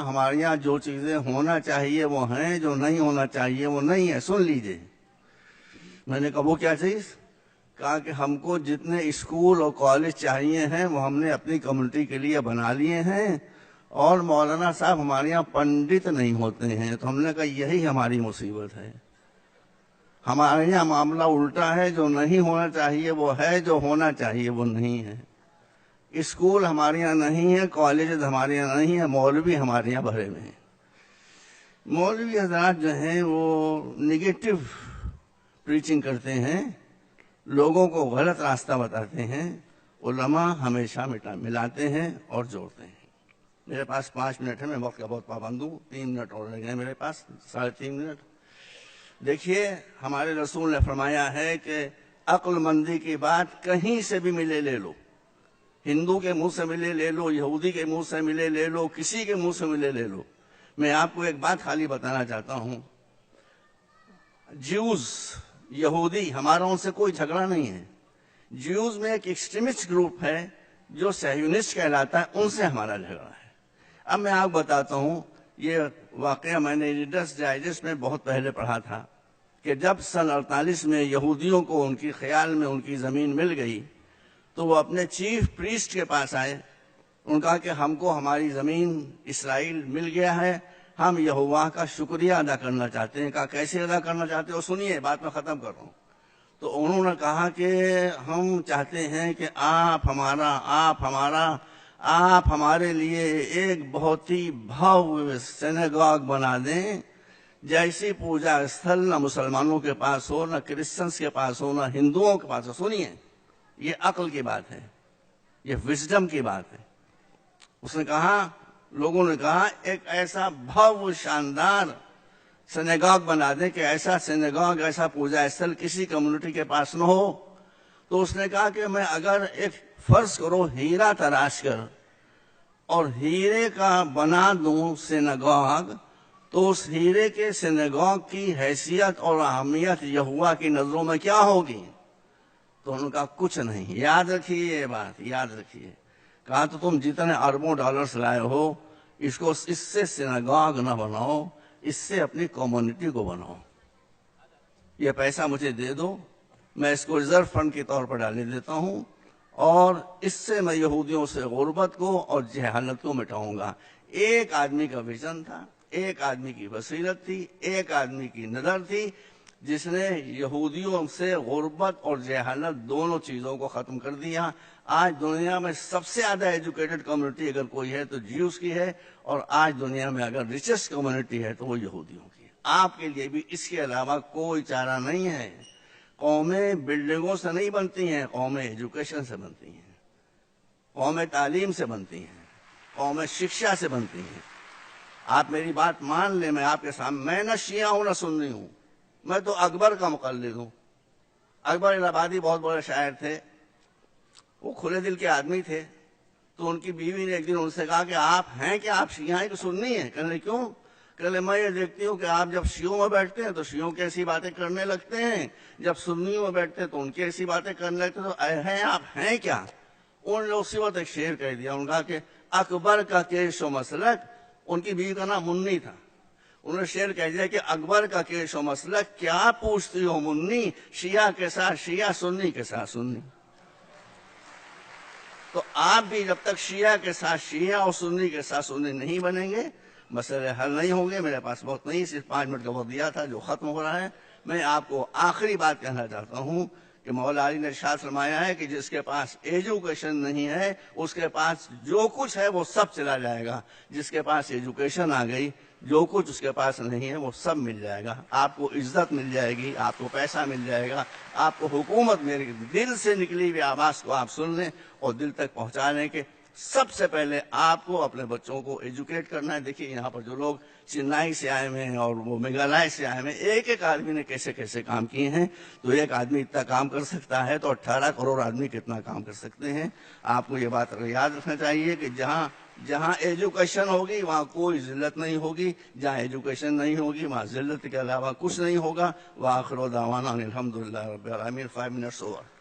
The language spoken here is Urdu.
ہمارے یہاں جو چیزیں ہونا چاہیے وہ ہیں، جو نہیں ہونا چاہیے وہ نہیں ہے، سن لیجئے۔ میں نے کہا وہ کیا چیز؟ کہا کہ ہم کو جتنے اسکول اور کالج چاہیے ہیں وہ ہم نے اپنی کمیونٹی کے لیے بنا لیے ہیں، اور مولانا صاحب ہمارے یہاں پنڈت نہیں ہوتے ہیں۔ تو ہم نے کہا یہی ہماری مصیبت ہے، ہمارے یہاں معاملہ الٹا ہے، جو نہیں ہونا چاہیے وہ ہے، جو ہونا چاہیے وہ نہیں ہے۔ اسکول ہمارے یہاں نہیں ہے، کالجز ہمارے یہاں نہیں ہے، مولوی ہمارے یہاں بھرے ہوئے ہیں۔ مولوی حضرات جو ہیں وہ نگیٹو پریچنگ کرتے ہیں، لوگوں کو غلط راستہ بتاتے ہیں، علماء ہمیشہ ملاتے ہیں اور جوڑتے ہیں۔ میرے پاس 5 منٹ ہے، میں وقت کا بہت پابند ہوں، 3 منٹ اور رہ گئے میرے پاس، 3.5 منٹ۔ دیکھیے ہمارے رسول نے فرمایا ہے کہ عقل مندی کی بات کہیں سے بھی ملے لے لو، ہندو کے منہ سے ملے لے لو، یہودی کے منہ سے ملے لے لو، کسی کے منہ سے ملے لے لو۔ میں آپ کو ایک بات خالی بتانا چاہتا ہوں، جیوز یہودی ہمارا ان سے کوئی جھگڑا نہیں ہے، جیوز میں ایک ایکسٹریمسٹ گروپ ہے جو صہیونسٹ کہلاتا ہے، ان سے ہمارا جھگڑا ہے۔ اب میں آپ بتاتا ہوں، یہ واقعہ میں نے ریڈرز ڈائجسٹ میں بہت پہلے پڑھا تھا کہ جب سن 48 میں یہودیوں کو ان کی خیال میں ان کی زمین مل گئی تو وہ اپنے چیف پریسٹ کے پاس آئے، ان کہا کہ ہم کو ہماری زمین اسرائیل مل گیا ہے، ہم یہوہ کا شکریہ ادا کرنا چاہتے ہیں۔ کہا کیسے ادا کرنا چاہتے ہو؟ سنیے، بات میں ختم کر رہا ہوں۔ تو انہوں نے کہا کہ ہم چاہتے ہیں کہ آپ ہمارے لیے ایک بہت ہی بھویہ سینیگاگ بنا دیں، جیسی پوجا استھل نہ مسلمانوں کے پاس ہو، نہ کرسچنس کے پاس ہو، نہ ہندوؤں کے پاس ہو۔ سنیے، یہ عقل کی بات ہے، یہ وزڈم کی بات ہے۔ اس نے کہا، لوگوں نے کہا ایک ایسا بھویہ شاندار سینیگاگ بنا دیں کہ ایسا سینیگاگ، ایسا پوجا استھل کسی کمیونٹی کے پاس نہ ہو۔ تو اس نے کہا کہ میں اگر ایک فرض کرو ہیرا تراش کر اور ہیرے کا بنا دوں سینیگاگ، تو اس ہیرے کے سینیگاگ کی حیثیت اور اہمیت یہوہ کی نظروں میں کیا ہوگی؟ تو انہوں نے کہا کچھ نہیں۔ یاد رکھیے یہ بات، یاد رکھیے۔ کہا تو تم جتنے اربوں ڈالرز لائے ہو، اس سے سینیگاگ نہ بناؤ، اس سے اپنی کمیونٹی کو بناؤ۔ یہ پیسہ مجھے دے دو، میں اس کو ریزرو فنڈ کے طور پر ڈالنے دیتا ہوں، اور اس سے میں یہودیوں سے غربت کو اور جہالت کو مٹاؤں گا۔ ایک آدمی کا ویژن تھا، ایک آدمی کی بصیرت تھی، ایک آدمی کی نظر تھی، جس نے یہودیوں سے غربت اور جہالت دونوں چیزوں کو ختم کر دیا۔ آج دنیا میں سب سے زیادہ ایجوکیٹڈ کمیونٹی اگر کوئی ہے تو جیوز کی ہے، اور آج دنیا میں اگر ریچسٹ کمیونٹی ہے تو وہ یہودیوں کی ہے۔ آپ کے لیے بھی اس کے علاوہ کوئی چارہ نہیں ہے۔ قومیں بلڈنگوں سے نہیں بنتی ہیں، قومیں ایجوکیشن سے بنتی ہیں، قومیں تعلیم سے بنتی ہیں، قومیں شکشا سے بنتی ہیں۔ آپ میری بات مان لیں، میں آپ کے سامنے، میں نہ شیعہ ہوں نہ سنی ہوں، میں تو اکبر کا مقلد ہوں۔ اکبر الہ آبادی بہت بڑے شاعر تھے، وہ کھلے دل کے آدمی تھے۔ تو ان کی بیوی نے ایک دن ان سے کہا کہ آپ ہیں کہ آپ شیعہ ہیں کہ سنی ہیں؟ کہنے کیوں؟ کہنے میں یہ دیکھتی ہوں کہ آپ جب شیعوں میں بیٹھتے ہیں تو شیعوں کی ایسی باتیں کرنے لگتے ہیں، جب سنیوں میں بیٹھتے ہیں تو ان کی ایسی باتیں کرنے لگتے ہیں، تو ہیں آپ ہیں کیا؟ انہوں نے اسی وقت ایک شعر کہہ دیا، انہوں نے کہا کہ اکبر کا کیش و مسلک، ان کی بیوی کا نام منی تھا، انہوں نے شعر کہہ دیا کہ اکبر کا کیش و مسلک کیا پوچھتی ہو منی، شیعہ کے ساتھ شیعہ، سنی کے ساتھ سنی۔ تو آپ بھی جب تک شیعہ کے ساتھ شیعہ اور سنی کے ساتھ سنی نہیں بنیں گے، مسئلے حل نہیں ہوں گے۔ میرے پاس بہت نہیں، صرف 5 منٹ کا وقت دیا تھا جو ختم ہو رہا ہے۔ میں آپ کو آخری بات کہنا چاہتا ہوں کہ مولا علی نے ارشاد فرمایا ہے کہ جس کے پاس ایجوکیشن نہیں ہے اس کے پاس جو کچھ ہے وہ سب چلا جائے گا، جس کے پاس ایجوکیشن آ گئی جو کچھ اس کے پاس نہیں ہے وہ سب مل جائے گا۔ آپ کو عزت مل جائے گی، آپ کو پیسہ مل جائے گا، آپ کو حکومت ملے گی۔ دل سے نکلی ہوئی آواز کو آپ سن لیں اور دل تک پہنچا لیں کہ سب سے پہلے آپ کو اپنے بچوں کو ایجوکیٹ کرنا ہے۔ دیکھیے یہاں پر جو لوگ چنئی سے آئے ہوئے ہیں اور وہ میگھالیہ سے آئے ہوئے ہیں، ایک ایک آدمی نے کیسے کیسے کام کیے ہیں۔ تو ایک آدمی اتنا کام کر سکتا ہے تو 18 کروڑ آدمی کتنا کام کر سکتے ہیں۔ آپ کو یہ بات یاد رکھنا چاہیے کہ جہاں ایجوکیشن ہوگی وہاں کوئی ذلت نہیں ہوگی، جہاں ایجوکیشن نہیں ہوگی وہاں ذلت کے علاوہ کچھ نہیں ہوگا۔ وآخر دعوانا الحمدللہ رب العالمین۔ 5 منٹس اوور۔